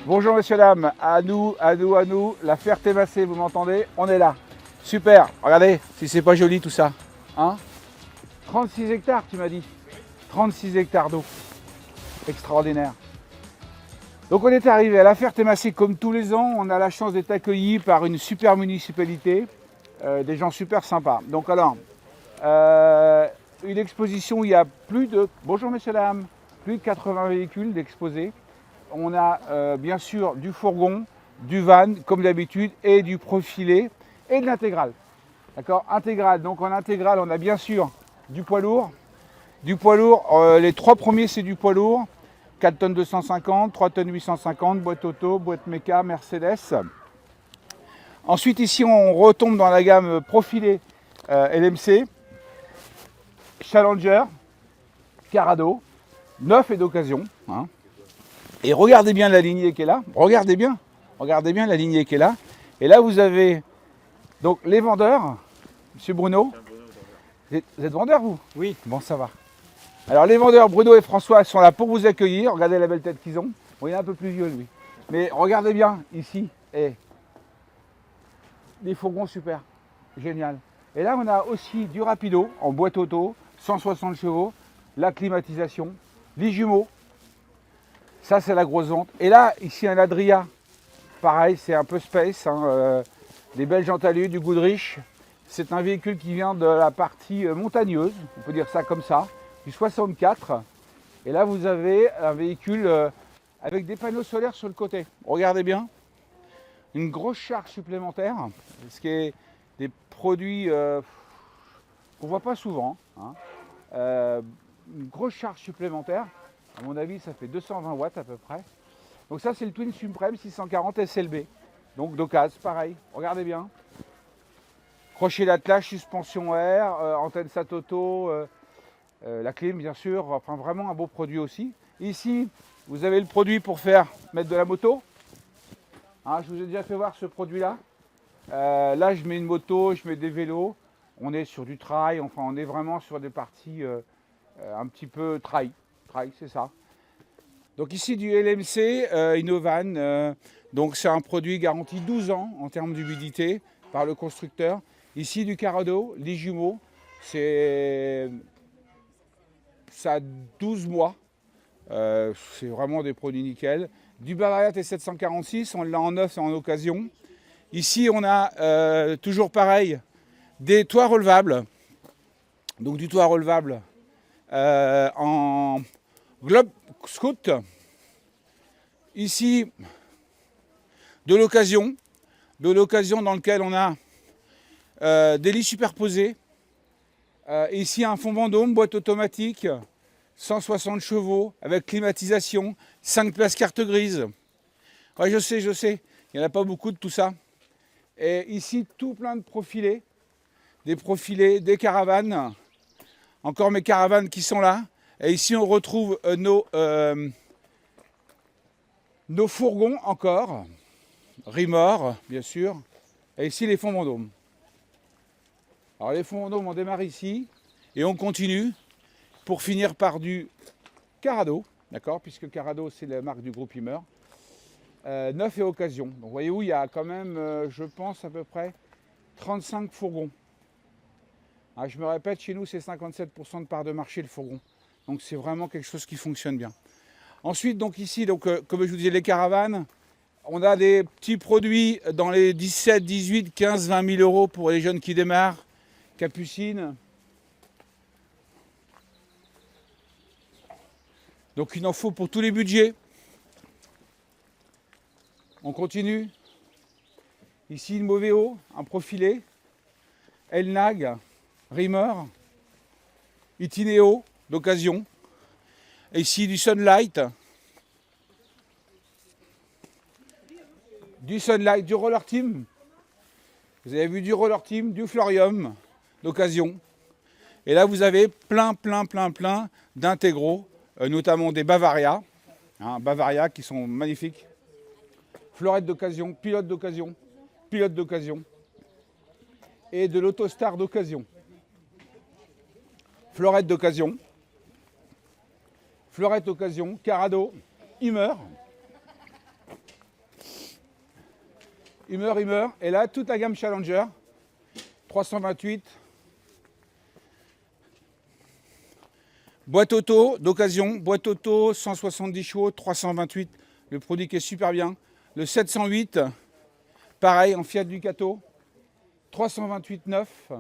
Bonjour messieurs, dames, à nous, la Ferté-Massé, vous m'entendez? On est là. Super, regardez, si c'est pas joli tout ça. Hein? 36 hectares tu m'as dit. 36 hectares d'eau. Extraordinaire. Donc on est arrivé à la Ferté-Massé comme tous les ans, on a la chance d'être accueillis par une super municipalité, des gens super sympas. Donc alors, une exposition où il y a plus de, bonjour messieurs, dames, plus de 80 véhicules d'exposés. On a bien sûr du fourgon, du van comme d'habitude et du profilé et de l'intégrale. D'accord, intégral. Donc en intégrale, on a bien sûr du poids lourd. Du poids lourd, les trois premiers c'est du poids lourd. 4 tonnes 250, 3 tonnes 850, boîte auto, boîte méca, Mercedes. Ensuite ici on retombe dans la gamme profilé LMC, Challenger, Carado, neuf et d'occasion. Hein. Et regardez bien la lignée qui est là. Regardez bien la lignée qui est là. Et là, vous avez donc les vendeurs. Monsieur Bruno. Vous êtes vendeur, vous? Oui. Bon, ça va. Alors, les vendeurs, Bruno et François, sont là pour vous accueillir. Regardez la belle tête qu'ils ont. Bon, il est un peu plus vieux, lui. Mais regardez bien, ici. Et des fourgons super. Génial. Et là, on a aussi du rapido en boîte auto, 160 chevaux, la climatisation, les jumeaux. Ça, c'est la grosse vente. Et là, ici, un Adria. Pareil, c'est un peu space. Hein, des belles jantes à l'huile, du Goodrich. C'est un véhicule qui vient de la partie montagneuse, on peut dire ça comme ça, du 64. Et là, vous avez un véhicule avec des panneaux solaires sur le côté. Regardez bien. Une grosse charge supplémentaire. Ce qui est des produits qu'on ne voit pas souvent. Hein. Une grosse charge supplémentaire. À mon avis, ça fait 220 watts à peu près. Donc ça, c'est le Twin Supreme 640 SLB. Donc d'occasion, pareil. Regardez bien. Crochet d'attelage, suspension air, antenne Satoto, la clim bien sûr. Enfin vraiment un beau produit aussi. Ici, vous avez le produit pour mettre de la moto. Hein, je vous ai déjà fait voir ce produit-là. Là, je mets une moto, je mets des vélos. On est sur du trail. Enfin, on est vraiment sur des parties un petit peu trail. Trail, c'est ça. Donc ici du LMC, Innovan, donc c'est un produit garanti 12 ans en termes d'humidité par le constructeur. Ici du Carado, les jumeaux, ça a 12 mois, c'est vraiment des produits nickel. Du Bavaria T746, on l'a en neuf et en occasion. Ici on a toujours pareil, des toits relevables, donc du toit relevable en Globe Scout. Ici, de l'occasion dans lequel on a des lits superposés. Ici, un fond Vendôme, boîte automatique, 160 chevaux, avec climatisation, 5 places carte grise. Ouais, je sais, il n'y en a pas beaucoup de tout ça. Et ici, tout plein de profilés, des caravanes. Encore mes caravanes qui sont là. Et ici, on retrouve nos fourgons encore, Rimor, bien sûr. Et ici, les fonds Vendôme. Alors, les fonds Vendôme, on démarre ici et on continue pour finir par du Carado, d'accord, puisque Carado, c'est la marque du groupe Imer. Neuf et occasion. Donc, voyez-vous, il y a quand même, je pense, à peu près 35 fourgons. Ah, je me répète, chez nous, c'est 57% de part de marché, le fourgon. Donc, c'est vraiment quelque chose qui fonctionne bien. Ensuite, donc ici, comme je vous disais, les caravanes, on a des petits produits dans les 17, 18, 15, 20 000 euros pour les jeunes qui démarrent. Capucine. Donc il en faut pour tous les budgets. On continue. Ici, une Moveo, un profilé. Elnag, Rimmer, Itineo, d'occasion. Et ici, du Sunlight. Du Sunlight, du Roller Team. Vous avez vu du Roller Team, du Florium, d'occasion. Et là, vous avez plein d'intégraux, notamment des Bavaria. Hein, Bavaria qui sont magnifiques. Fleurette d'occasion, pilote d'occasion. Et de l'Autostar d'occasion. Fleurette d'occasion. Carado, Imer. meurt. Et là, toute la gamme Challenger, 328. Boîte auto d'occasion, boîte auto 170 chevaux, 328. Le produit qui est super bien. Le 708, pareil en Fiat Ducato, 328 neuf.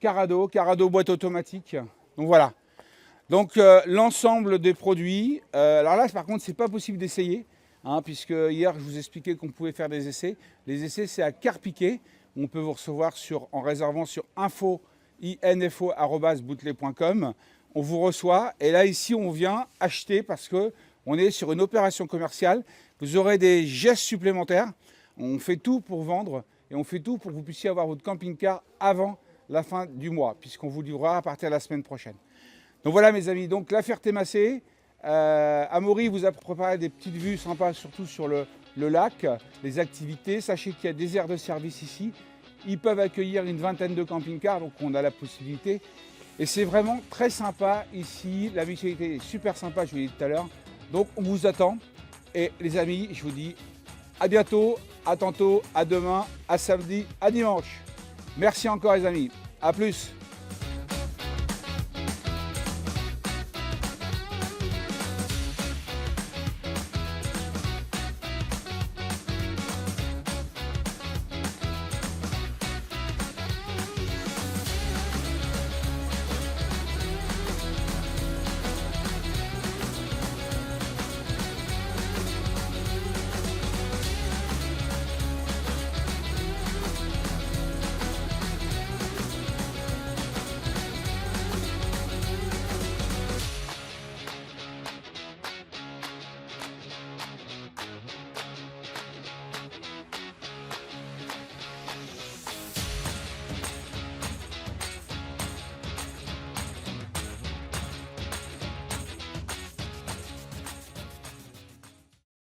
Carrado boîte automatique. Donc voilà. Donc l'ensemble des produits. Alors là, par contre, c'est pas possible d'essayer, hein, puisque hier je vous expliquais qu'on pouvait faire des essais. Les essais, c'est à carte piquée. On peut vous recevoir en réservant sur info@boutelet.com. On vous reçoit et là ici on vient acheter parce que on est sur une opération commerciale. Vous aurez des gestes supplémentaires. On fait tout pour vendre et on fait tout pour que vous puissiez avoir votre camping-car avant la fin du mois, puisqu'on vous livrera à partir de la semaine prochaine. Donc voilà mes amis, donc la Ferté-Macé. Amaury vous a préparé des petites vues sympas, surtout sur le lac, les activités. Sachez qu'il y a des aires de service ici. Ils peuvent accueillir une vingtaine de camping-cars, donc on a la possibilité. Et c'est vraiment très sympa ici. La mutualité est super sympa, je vous l'ai dit tout à l'heure. Donc on vous attend. Et les amis, je vous dis à bientôt, à tantôt, à demain, à samedi, à dimanche. Merci encore les amis. À plus.